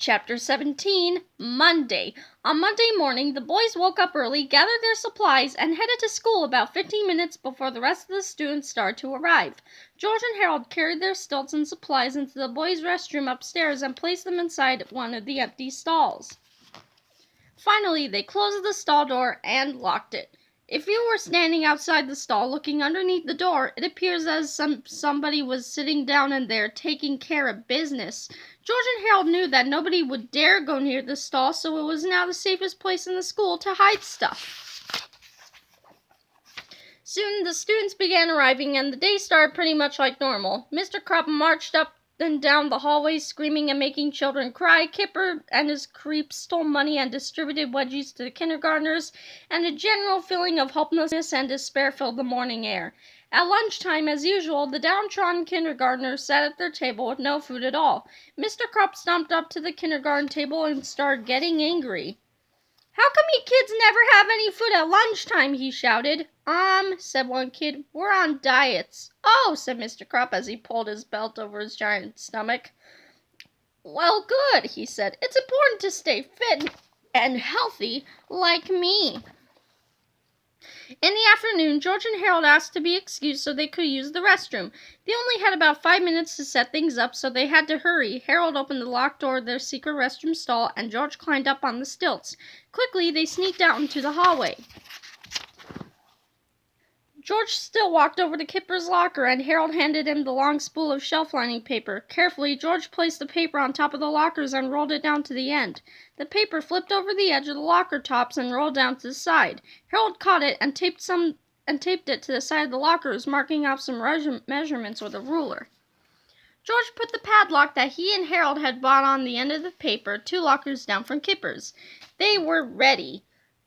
Chapter 17, Monday. On Monday morning, the boys woke up early, gathered their supplies, and headed to school about 15 minutes before the rest of the students started to arrive. George and Harold carried their stilts and supplies into the boys' restroom upstairs and placed them inside one of the empty stalls. Finally, they closed the stall door and locked it. If you were standing outside the stall looking underneath the door, it appears as somebody was sitting down in there taking care of business. George and Harold knew that nobody would dare go near the stall, so it was now the safest place in the school to hide stuff. Soon the students began arriving and the day started pretty much like normal. Mr. Krupp marched up and down the hallways screaming and making children cry. Kipper and his creeps stole money and distributed wedgies to the kindergartners, and a general feeling of hopelessness and despair filled the morning air. At lunchtime, as usual, the downtrodden kindergartners sat at their table with no food at all. Mr. Krupp stomped up to the kindergarten table and started getting angry. "How come you kids never have any food at lunchtime?" he shouted. Said one kid. "We're on diets." "Oh," said Mr. Krupp as he pulled his belt over his giant stomach. "Well, good," he said. "It's important to stay fit and healthy like me." In the afternoon, George and Harold asked to be excused so they could use the restroom. They only had about 5 minutes to set things up, so they had to hurry. Harold opened the locked door of their secret restroom stall, and George climbed up on the stilts. Quickly, they sneaked out into the hallway. George still walked over to Kipper's locker, and Harold handed him the long spool of shelf-lining paper. Carefully, George placed the paper on top of the lockers and rolled it down to the end. The paper flipped over the edge of the locker tops and rolled down to the side. Harold caught it and taped it to the side of the lockers, marking off some measurements with a ruler. George put the padlock that he and Harold had bought on the end of the paper, 2 lockers down from Kipper's. They were ready.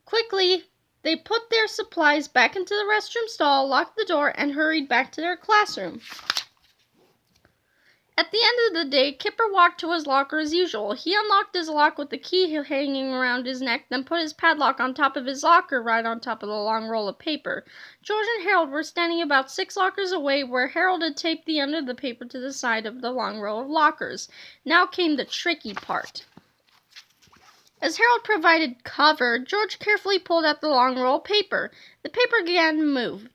Quickly, they put their supplies back into the restroom stall, locked the door, and hurried back to their classroom. At the end of the day, Kipper walked to his locker as usual. He unlocked his lock with the key hanging around his neck, then put his padlock on top of his locker, right on top of the long roll of paper. George and Harold were standing about 6 lockers away, where Harold had taped the end of the paper to the side of the long row of lockers. Now came the tricky part. As Harold provided cover, George carefully pulled out the long roll of paper. The paper began to move.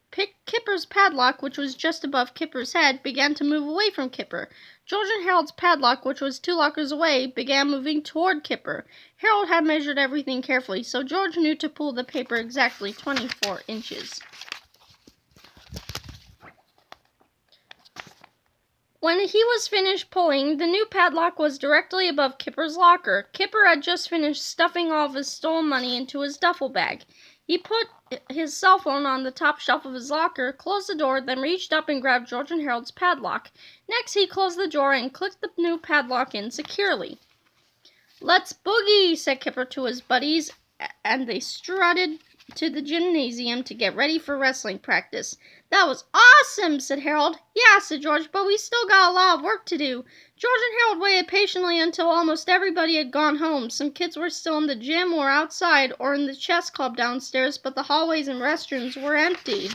Kipper's padlock, which was just above Kipper's head, began to move away from Kipper. George and Harold's padlock, which was 2 lockers away, began moving toward Kipper. Harold had measured everything carefully, so George knew to pull the paper exactly 24 inches. When he was finished pulling, the new padlock was directly above Kipper's locker. Kipper had just finished stuffing all of his stolen money into his duffel bag. He put his cell phone on the top shelf of his locker, closed the door, then reached up and grabbed George and Harold's padlock. Next, he closed the door and clicked the new padlock in securely. "Let's boogie," said Kipper to his buddies, and they strutted to the gymnasium to get ready for wrestling practice. "That was awesome," said Harold. "Yeah," said George, "but we still got a lot of work to do." George and Harold waited patiently until almost everybody had gone home. Some kids were still in the gym or outside or in the chess club downstairs, but the hallways and restrooms were empty.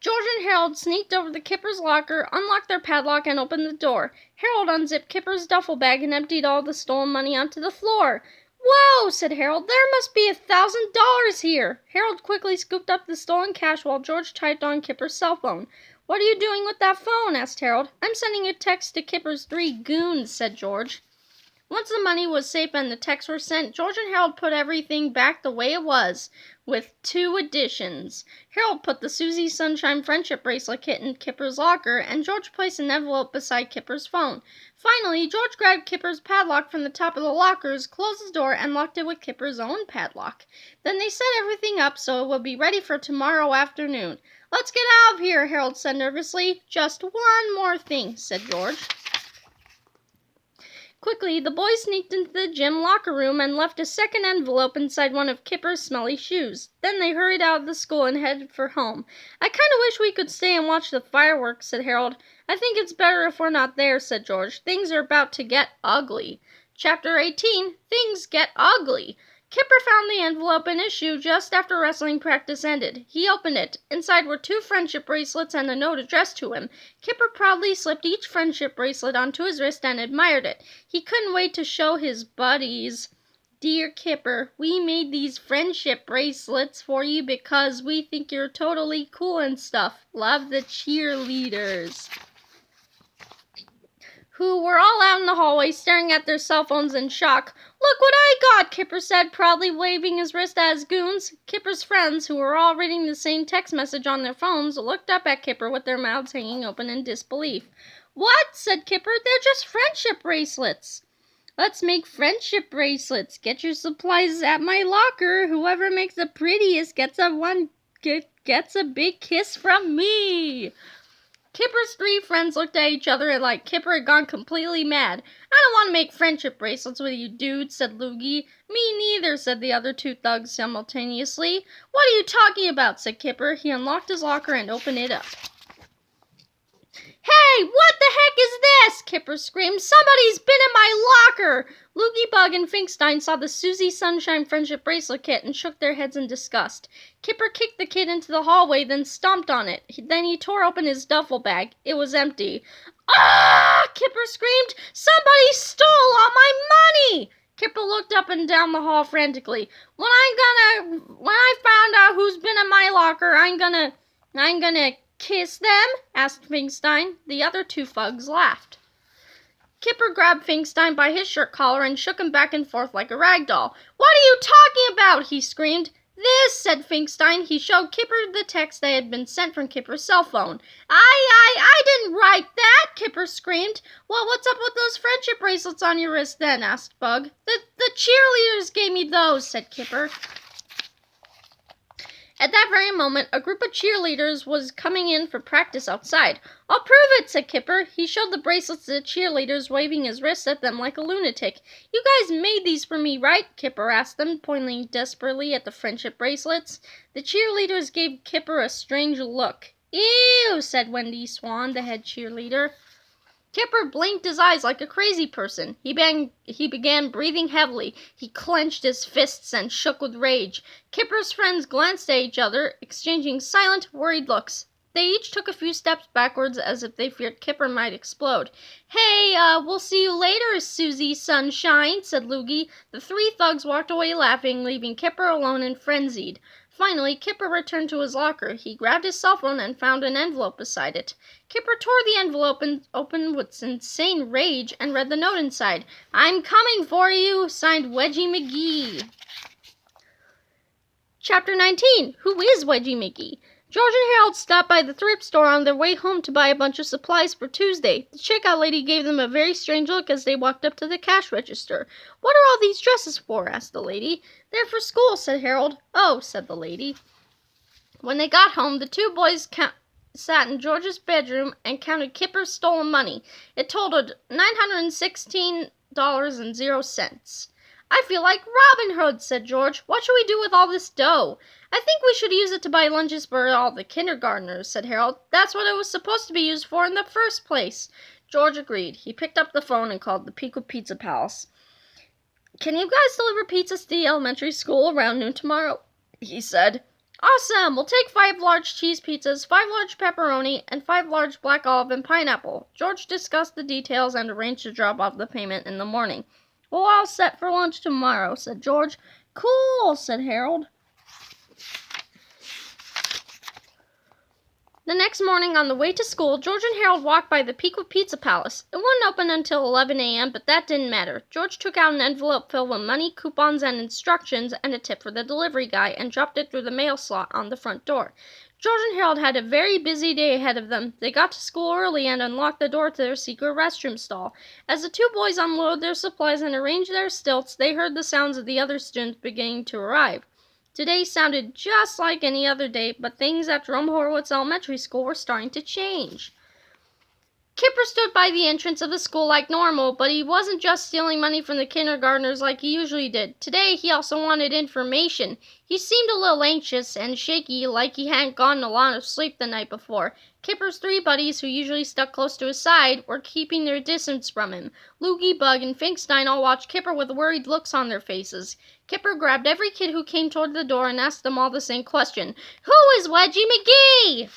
George and Harold sneaked over to Kipper's locker, unlocked their padlock, and opened the door. Harold unzipped Kipper's duffel bag and emptied all the stolen money onto the floor. "Whoa," said Harold, "there must be $1,000 here." Harold quickly scooped up the stolen cash while George typed on Kipper's cell phone. "What are you doing with that phone?" asked Harold. "I'm sending a text to Kipper's 3 goons," said George. Once the money was safe and the texts were sent, George and Harold put everything back the way it was, with 2 additions. Harold put the Susie Sunshine Friendship Bracelet kit in Kipper's locker, and George placed an envelope beside Kipper's phone. Finally, George grabbed Kipper's padlock from the top of the lockers, closed the door, and locked it with Kipper's own padlock. Then they set everything up so it would be ready for tomorrow afternoon. "Let's get out of here," Harold said nervously. "Just one more thing," said George. Quickly, the boys sneaked into the gym locker room and left a second envelope inside one of Kipper's smelly shoes. Then they hurried out of the school and headed for home. "I kind of wish we could stay and watch the fireworks," said Harold. "I think it's better if we're not there," said George. "Things are about to get ugly." Chapter 18, Things Get Ugly. Kipper found the envelope in his shoe just after wrestling practice ended. He opened it. Inside were 2 friendship bracelets and a note addressed to him. Kipper proudly slipped each friendship bracelet onto his wrist and admired it. He couldn't wait to show his buddies. Dear Kipper, we made these friendship bracelets for you because we think you're totally cool and stuff. Love, the cheerleaders. Who were all out in the hallway staring at their cell phones in shock. Look what I got, Kipper said, proudly waving his wrist at his goons. Kipper's friends, who were all reading the same text message on their phones, looked up at Kipper with their mouths hanging open in disbelief. What? Said Kipper. They're just friendship bracelets. Let's make friendship bracelets. Get your supplies at my locker. Whoever makes the prettiest gets a big kiss from me. Kipper's 3 friends looked at each other like Kipper had gone completely mad. I don't want to make friendship bracelets with you, dude, said Loogie. Me neither, said the other 2 thugs simultaneously. What are you talking about, said Kipper. He unlocked his locker and opened it up. Hey, what the heck is this? Kipper screamed. Somebody's been in my locker! Loogie Bug and Finkstein saw the Susie Sunshine Friendship Bracelet kit and shook their heads in disgust. Kipper kicked the kit into the hallway, then stomped on it. Then he tore open his duffel bag. It was empty. Ah! Kipper screamed. Somebody stole all my money! Kipper looked up and down the hall frantically. When I found out who's been in my locker, I'm gonna kiss them? Asked Finkstein. The other 2 thugs laughed. Kipper grabbed Finkstein by his shirt collar and shook him back and forth like a rag doll. What are you talking about? He screamed. This, said Finkstein. He showed Kipper the text that had been sent from Kipper's cell phone. I didn't write that, Kipper screamed. Well, what's up with those friendship bracelets on your wrist then? Asked Bug. The cheerleaders gave me those, said Kipper. At that very moment, a group of cheerleaders was coming in for practice outside. I'll prove it, said Kipper. He showed the bracelets to the cheerleaders, waving his wrists at them like a lunatic. You guys made these for me, right? Kipper asked them, pointing desperately at the friendship bracelets. The cheerleaders gave Kipper a strange look. Ew, said Wendy Swan, the head cheerleader. Kipper blinked his eyes like a crazy person. He began breathing heavily. He clenched his fists and shook with rage. Kipper's friends glanced at each other, exchanging silent, worried looks. They each took a few steps backwards as if they feared Kipper might explode. Hey, we'll see you later, Susie Sunshine, said Loogie. The 3 thugs walked away laughing, leaving Kipper alone and frenzied. Finally, Kipper returned to his locker. He grabbed his cell phone and found an envelope beside it. Kipper tore the envelope open with insane rage and read the note inside. I'm coming for you, signed Wedgie McGee. Chapter 19. Who is Wedgie McGee? George and Harold stopped by the thrift store on their way home to buy a bunch of supplies for Tuesday. The checkout lady gave them a very strange look as they walked up to the cash register. What are all these dresses for? Asked the lady. They're for school, said Harold. Oh, said the lady. When they got home, the 2 boys sat in George's bedroom and counted Kipper's stolen money. It totaled $916.00. I feel like Robin Hood, said George. What should we do with all this dough? I think we should use it to buy lunches for all the kindergartners, said Harold. That's what it was supposed to be used for in the first place. George agreed. He picked up the phone and called the Pico Pizza Palace. Can you guys deliver pizzas to the elementary school around noon tomorrow? He said. Awesome! We'll take 5 large cheese pizzas, 5 large pepperoni, and 5 large black olive and pineapple. George discussed the details and arranged to drop off the payment in the morning. We're all set for lunch tomorrow, said George. Cool, said Harold. The next morning on the way to school, George and Harold walked by the Pico Pizza Palace. It wouldn't open until 11 a.m., but that didn't matter. George took out an envelope filled with money, coupons, and instructions, and a tip for the delivery guy, and dropped it through the mail slot on the front door. George and Harold had a very busy day ahead of them. They got to school early and unlocked the door to their secret restroom stall. As the 2 boys unloaded their supplies and arranged their stilts, they heard the sounds of the other students beginning to arrive. Today sounded just like any other day, but things at Jerome Horowitz Elementary School were starting to change. Kipper stood by the entrance of the school like normal, but he wasn't just stealing money from the kindergartners like he usually did. Today, he also wanted information. He seemed a little anxious and shaky, like he hadn't gotten a lot of sleep the night before. Kipper's three buddies, who usually stuck close to his side, were keeping their distance from him. Loogie, Bug, and Finkstein all watched Kipper with worried looks on their faces. Kipper grabbed every kid who came toward the door and asked them all the same question. Who is Wedgie McGee?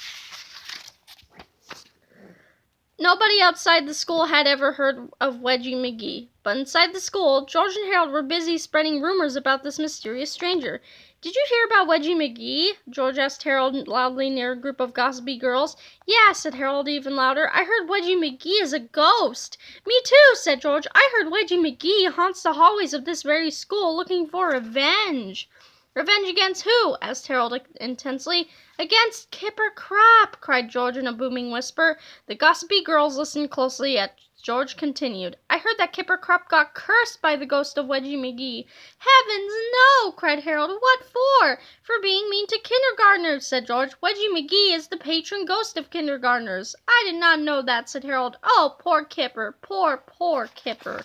Nobody outside the school had ever heard of Wedgie McGee, but inside the school, George and Harold were busy spreading rumors about this mysterious stranger. Did you hear about Wedgie McGee? George asked Harold loudly near a group of gossipy girls. Yeah, said Harold even louder. I heard Wedgie McGee is a ghost. Me too, said George. I heard Wedgie McGee haunts the hallways of this very school looking for revenge. Revenge against who? Asked Harold intensely. Against Kipper Crop, cried George in a booming whisper. The gossipy girls listened closely as George continued. I heard that Kipper Crop got cursed by the ghost of Wedgie McGee. Heavens, no, cried Harold. What for? For being mean to kindergartners, said George. Wedgie McGee is the patron ghost of kindergartners. I did not know that, said Harold. Oh, poor Kipper. Poor Kipper.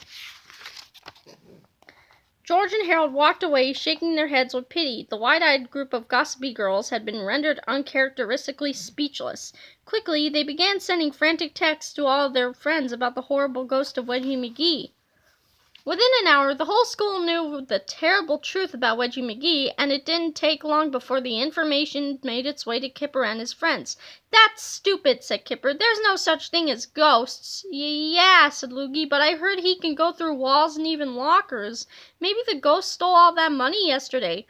George and Harold walked away, shaking their heads with pity. The wide-eyed group of gossipy girls had been rendered uncharacteristically speechless. Quickly, they began sending frantic texts to all of their friends about the horrible ghost of Wedgie McGee. Within an hour, the whole school knew the terrible truth about Wedgie McGee, and it didn't take long before the information made its way to Kipper and his friends. That's stupid, said Kipper. There's no such thing as ghosts. Yeah, said Loogie, but I heard he can go through walls and even lockers. Maybe the ghost stole all that money yesterday.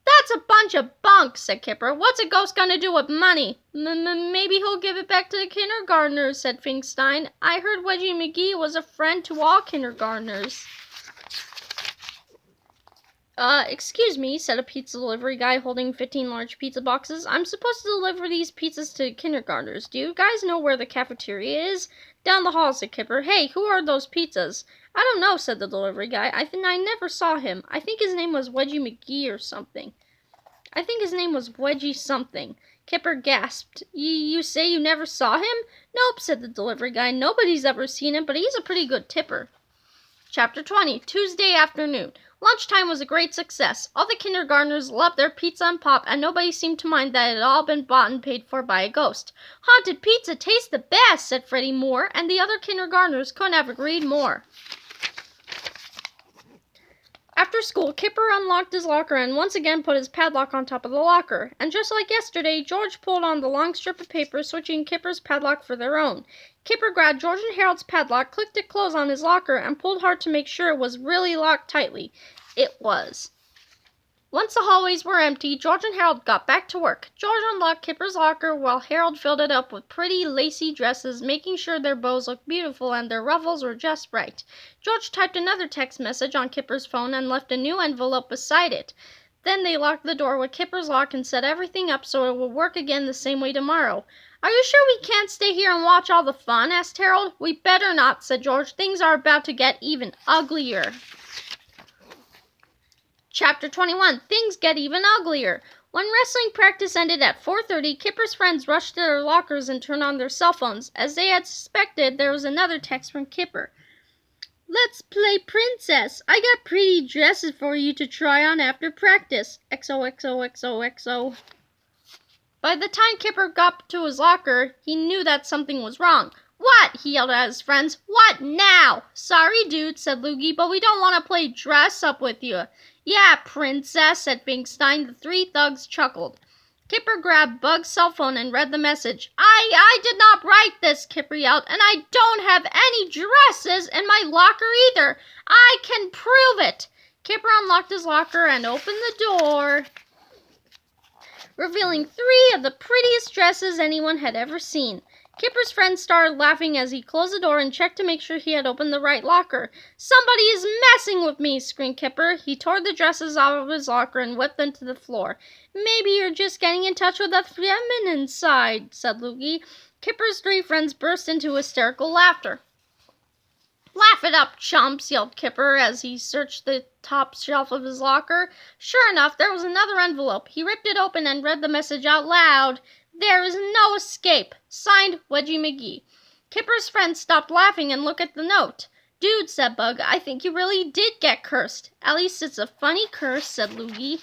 That's a bunch of bunk, said Kipper. What's a ghost gonna do with money? Maybe he'll give it back to the kindergartners, said Finkstein. I heard Wedgie McGee was a friend to all kindergartners. Excuse me, said a pizza delivery guy holding 15 large pizza boxes. I'm supposed to deliver these pizzas to kindergartners. Do you guys know where the cafeteria is? Down the hall, said Kipper. Hey, who are those pizzas? I don't know, said the delivery guy. I never saw him. I think his name was Wedgie McGee or something. I think his name was Wedgie something. Kipper gasped. You say you never saw him? Nope, said the delivery guy. Nobody's ever seen him, but he's a pretty good tipper. Chapter 20, Tuesday afternoon. Lunchtime was a great success. All the kindergartners loved their pizza and pop, and nobody seemed to mind that it had all been bought and paid for by a ghost. Haunted pizza tastes the best, said Freddie Moore, and the other kindergartners couldn't have agreed more. After school, Kipper unlocked his locker and once again put his padlock on top of the locker. And just like yesterday, George pulled on the long strip of paper, switching Kipper's padlock for their own. Kipper grabbed George and Harold's padlock, clicked it close on his locker, and pulled hard to make sure it was really locked tightly. It was. Once the hallways were empty, George and Harold got back to work. George unlocked Kipper's locker while Harold filled it up with pretty, lacy dresses, making sure their bows looked beautiful and their ruffles were just right. George typed another text message on Kipper's phone and left a new envelope beside it. Then they locked the door with Kipper's lock and set everything up so it would work again the same way tomorrow. Are you sure we can't stay here and watch all the fun? Asked Harold. We better not, said George. Things are about to get even uglier. Chapter 21, Things Get Even Uglier. When wrestling practice ended at 4:30, Kipper's friends rushed to their lockers and turned on their cell phones. As they had suspected, there was another text from Kipper. Let's play princess. I got pretty dresses for you to try on after practice. XOXOXOXO. By the time Kipper got to his locker, he knew that something was wrong. What? He yelled at his friends. What now? Sorry, dude, said Loogie, but we don't want to play dress-up with you. Yeah, princess, said Finkstein. The three thugs chuckled. Kipper grabbed Bug's cell phone and read the message. I did not write this, Kipper yelled, and I don't have any dresses in my locker either. I can prove it. Kipper unlocked his locker and opened the door, revealing 3 of the prettiest dresses anyone had ever seen. Kipper's friends started laughing as he closed the door and checked to make sure he had opened the right locker. Somebody is messing with me, screamed Kipper. He tore the dresses out of his locker and whipped them to the floor. Maybe you're just getting in touch with the feminine side, said Loogie. Kipper's 3 friends burst into hysterical laughter. Laugh it up, chumps, yelled Kipper as he searched the top shelf of his locker. Sure enough, there was another envelope. He ripped it open and read the message out loud. There is no escape. Signed, Wedgie McGee. Kipper's friends stopped laughing and looked at the note. Dude, said Bug, I think you really did get cursed. At least it's a funny curse, said Loogie.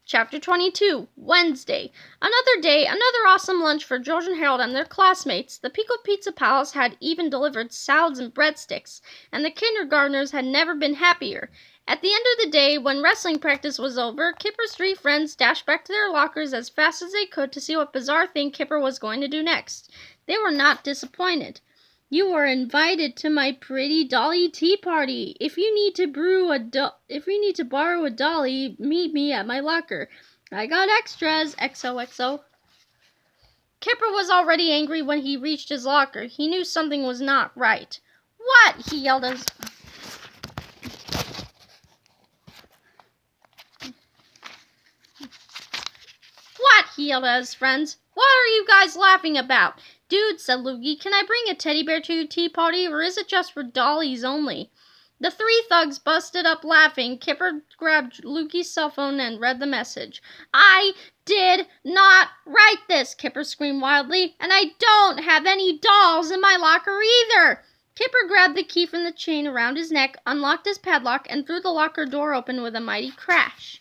Chapter 22, Wednesday. Another day, another awesome lunch for George and Harold and their classmates. The Pico Pizza Palace had even delivered salads and breadsticks, and the kindergartners had never been happier. At the end of the day, when wrestling practice was over, Kipper's three friends dashed back to their lockers as fast as they could to see what bizarre thing Kipper was going to do next. They were not disappointed. You are invited to my pretty dolly tea party. If you need to borrow a dolly, meet me at my locker. I got extras, XOXO. Kipper was already angry when he reached his locker. He knew something was not right. What? He yelled as... What? He yelled at his friends. What are you guys laughing about? Dude, said Loogie, can I bring a teddy bear to your tea party, or is it just for dollies only? The three thugs busted up laughing. Kipper grabbed Loogie's cell phone and read the message. I did not write this, Kipper screamed wildly, and I don't have any dolls in my locker either. Kipper grabbed the key from the chain around his neck, unlocked his padlock, and threw the locker door open with a mighty crash.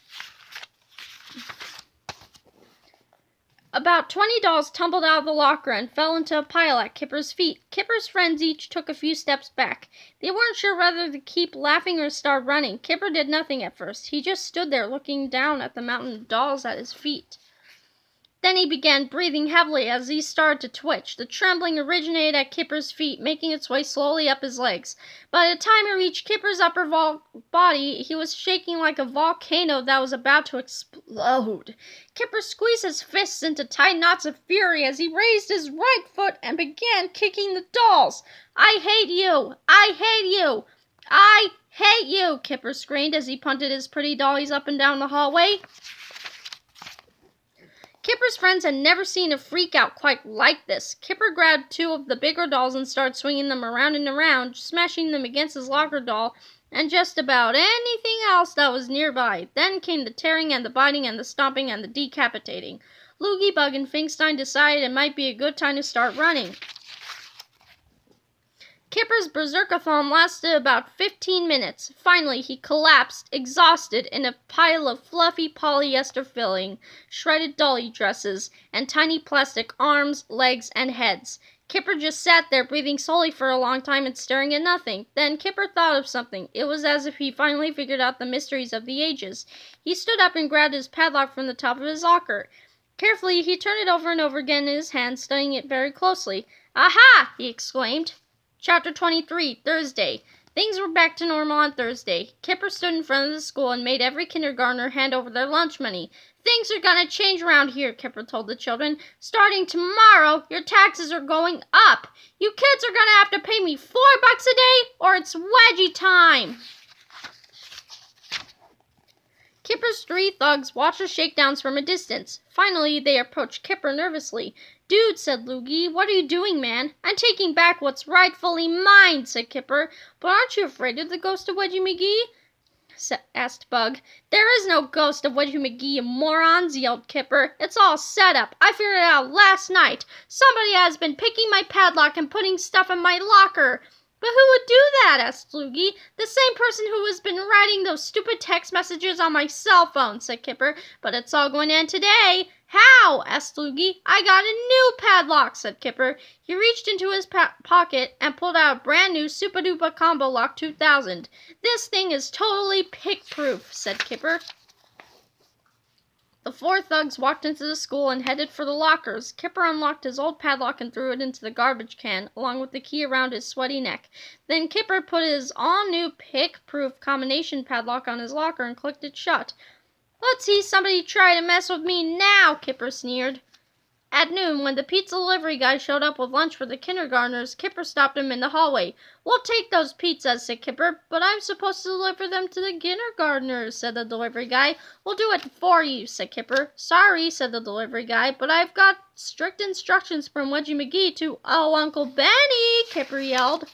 About 20 dolls tumbled out of the locker and fell into a pile at Kipper's feet. Kipper's friends each took a few steps back. They weren't sure whether to keep laughing or start running. Kipper did nothing at first. He just stood there looking down at the mountain of dolls at his feet. Then he began breathing heavily as he started to twitch. The trembling originated at Kipper's feet, making its way slowly up his legs. By the time it reached Kipper's upper body, he was shaking like a volcano that was about to explode. Kipper squeezed his fists into tight knots of fury as he raised his right foot and began kicking the dolls. I hate you! I hate you! I hate you! Kipper screamed as he punted his pretty dollies up and down the hallway. Kipper's friends had never seen a freak-out quite like this. Kipper grabbed two of the bigger dolls and started swinging them around and around, smashing them against his locker doll and just about anything else that was nearby. Then came the tearing and the biting and the stomping and the decapitating. Loogie, Bug, and Finkstein decided it might be a good time to start running. Kipper's berserkathon lasted about 15 minutes. Finally, he collapsed, exhausted, in a pile of fluffy polyester filling, shredded dolly dresses, and tiny plastic arms, legs, and heads. Kipper just sat there, breathing slowly for a long time and staring at nothing. Then Kipper thought of something. It was as if he finally figured out the mysteries of the ages. He stood up and grabbed his padlock from the top of his locker. Carefully, he turned it over and over again in his hand, studying it very closely. Aha! He exclaimed. Chapter 23, Thursday. Things were back to normal on Thursday. Kipper stood in front of the school and made every kindergartner hand over their lunch money. Things are gonna change around here, Kipper told the children. Starting tomorrow, your taxes are going up. You kids are gonna have to pay me $4 a day, or it's wedgie time. Kipper's three thugs watched the shakedowns from a distance. Finally, they approached Kipper nervously. Dude, said Loogie, what are you doing, man? I'm taking back what's rightfully mine, said Kipper. But aren't you afraid of the ghost of Wedgie McGee? Asked Bug. There is no ghost of Wedgie McGee, you morons, yelled Kipper. It's all set up. I figured it out last night. Somebody has been picking my padlock and putting stuff in my locker. But who would do that? Asked Loogie. The same person who has been writing those stupid text messages on my cell phone, said Kipper. But it's all going to end today. How? Asked Loogie. I got a new padlock, said Kipper. He reached into his pocket and pulled out a brand new Super Duper Combo Lock 2000. This thing is totally pick-proof, said Kipper. The four thugs walked into the school and headed for the lockers. Kipper unlocked his old padlock and threw it into the garbage can, along with the key around his sweaty neck. Then Kipper put his all-new pick-proof combination padlock on his locker and clicked it shut. Let's see somebody try to mess with me now, Kipper sneered. At noon, when the pizza delivery guy showed up with lunch for the kindergartners, Kipper stopped him in the hallway. We'll take those pizzas, said Kipper, but I'm supposed to deliver them to the kindergartners, said the delivery guy. We'll do it for you, said Kipper. Sorry, said the delivery guy, but I've got strict instructions from Wedgie McGee to... Oh, Uncle Benny, Kipper yelled.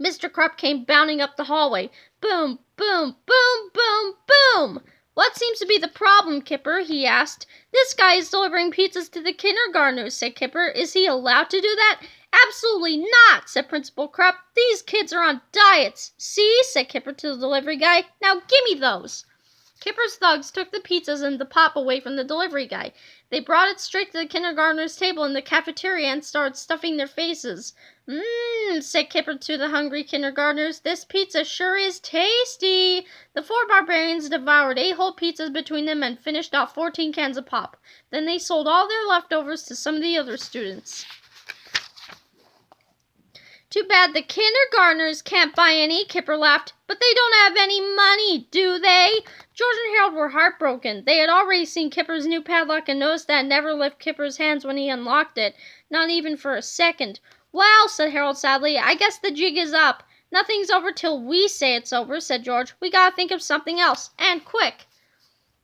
Mr. Krupp came bounding up the hallway. Boom, boom, boom, boom, boom. "What seems to be the problem, Kipper?" he asked. "This guy is delivering pizzas to the kindergartners," said Kipper. "Is he allowed to do that?" "Absolutely not," said Principal Krupp. "These kids are on diets." "See," said Kipper to the delivery guy. "Now gimme those." Kipper's thugs took the pizzas and the pop away from the delivery guy. They brought it straight to the kindergartners' table in the cafeteria and started stuffing their faces. "Mmm," said Kipper to the hungry kindergartners. "This pizza sure is tasty." The 4 barbarians devoured 8 whole pizzas between them and finished off 14 cans of pop. Then they sold all their leftovers to some of the other students. "Too bad the kindergartners can't buy any," Kipper laughed. "But they don't have any money, do they?" George and Harold were heartbroken. They had already seen Kipper's new padlock and noticed that it never left Kipper's hands when he unlocked it, not even for a second. "Well," said Harold sadly, "I guess the jig is up." "Nothing's over till we say it's over," said George. "We gotta think of something else, and quick."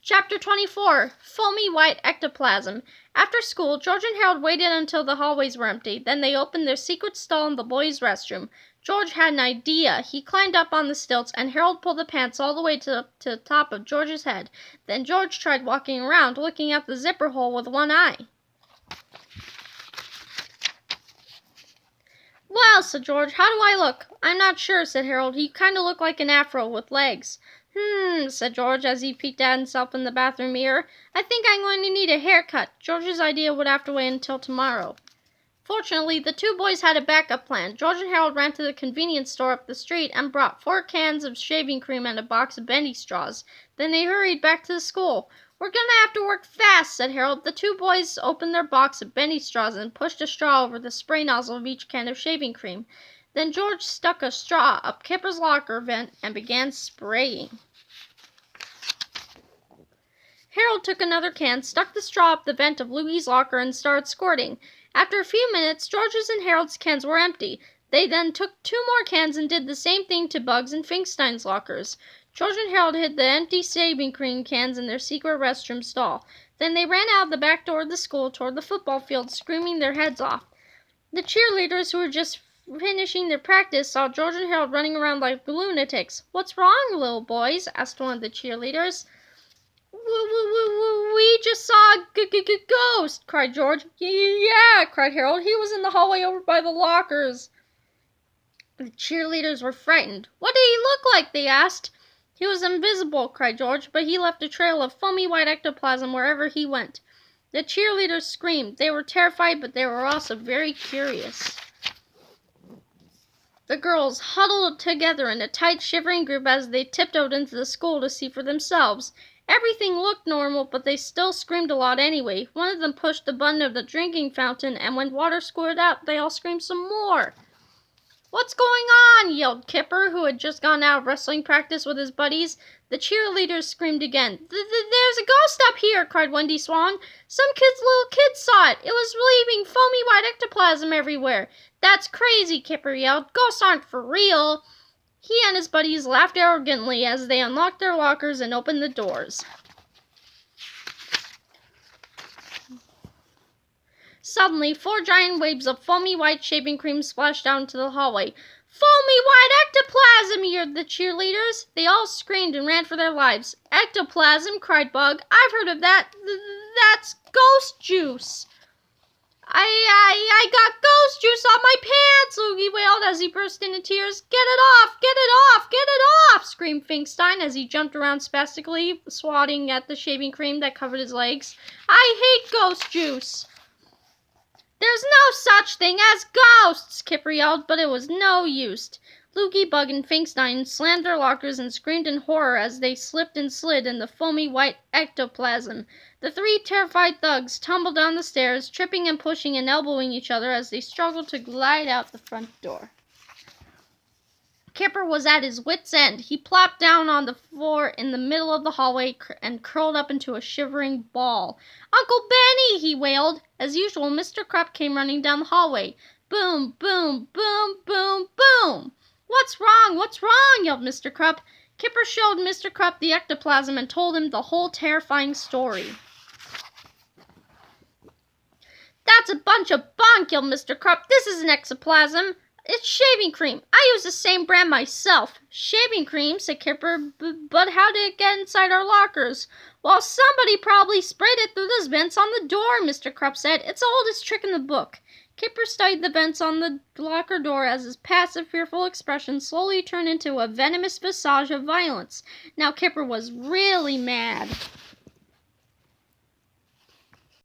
Chapter 24, Foamy White Ectoplasm. After school, George and Harold waited until the hallways were empty. Then they opened their secret stall in the boys' restroom. George had an idea. He climbed up on the stilts, and Harold pulled the pants all the way to the top of George's head. Then George tried walking around, looking at the zipper hole with one eye. "Well," said George, "how do I look?" "I'm not sure," said Harold. "You kind of look like an afro with legs." Said George as he peeked at himself in the bathroom mirror. "I think I'm going to need a haircut." George's idea would have to wait until tomorrow. Fortunately, the 2 boys had a backup plan. George and Harold ran to the convenience store up the street and brought 4 cans of shaving cream and a box of bendy straws. Then they hurried back to the school. "We're going to have to work fast," said Harold. The 2 boys opened their box of bendy straws and pushed a straw over the spray nozzle of each can of shaving cream. Then George stuck a straw up Kipper's locker vent and began spraying. Harold took another can, stuck the straw up the vent of Loogie's locker, and started squirting. After a few minutes, George's and Harold's cans were empty. They then took 2 more cans and did the same thing to Bugs and Finkstein's lockers. George and Harold hid the empty shaving cream cans in their secret restroom stall. Then they ran out the back door of the school toward the football field, screaming their heads off. The cheerleaders, who were just finishing their practice, saw George and Harold running around like lunatics. "What's wrong, little boys?" asked one of the cheerleaders. "We just saw a ghost," cried George. "Yeah," cried Harold. "He was in the hallway over by the lockers." The cheerleaders were frightened. "What did he look like?" they asked. "He was invisible," cried George, "but he left a trail of foamy white ectoplasm wherever he went." The cheerleaders screamed. They were terrified, but they were also very curious. The girls huddled together in a tight, shivering group as they tiptoed into the school to see for themselves. Everything looked normal, but they still screamed a lot anyway. One of them pushed the button of the drinking fountain, and when water squirted out, they all screamed some more. "What's going on?" yelled Kipper, who had just gone out of wrestling practice with his buddies. The cheerleaders screamed again. "There's a ghost up here!" cried Wendy Swan. "Some little kids saw it. It was leaving foamy white ectoplasm everywhere." "That's crazy," Kipper yelled. "Ghosts aren't for real." He and his buddies laughed arrogantly as they unlocked their lockers and opened the doors. Suddenly, 4 giant waves of foamy white shaving cream splashed out into the hallway. "Foamy white ectoplasm!" yelled the cheerleaders. They all screamed and ran for their lives. "Ectoplasm!" cried Bug. "I've heard of that. That's ghost juice." I got ghost juice on my pants," Loogie wailed as he burst into tears. "Get it off! Get it off! Get it off!" screamed Finkstein as he jumped around spastically, swatting at the shaving cream that covered his legs. "I hate ghost juice." "There's no such thing as ghosts," Kipper yelled, but it was no use. Loogie, Bug, and Finkstein slammed their lockers and screamed in horror as they slipped and slid in the foamy white ectoplasm. The 3 terrified thugs tumbled down the stairs, tripping and pushing and elbowing each other as they struggled to glide out the front door. Kipper was at his wits' end. He plopped down on the floor in the middle of the hallway and curled up into a shivering ball. "Uncle Benny!" he wailed. As usual, Mr. Krupp came running down the hallway. Boom, boom, boom, boom, boom! "What's wrong? What's wrong?" yelled Mr. Krupp. Kipper showed Mr. Krupp the ectoplasm and told him the whole terrifying story. "That's a bunch of bunk," yelled Mr. Krupp. "This isn't ectoplasm. It's shaving cream. I use the same brand myself. Shaving cream, said Kipper, but how did it get inside our lockers? Well, somebody probably sprayed it through those vents on the door, Mr. Krupp said. It's the oldest trick in the book. Kipper studied the vents on the locker door as his passive, fearful expression slowly turned into a venomous visage of violence. Now Kipper was really mad.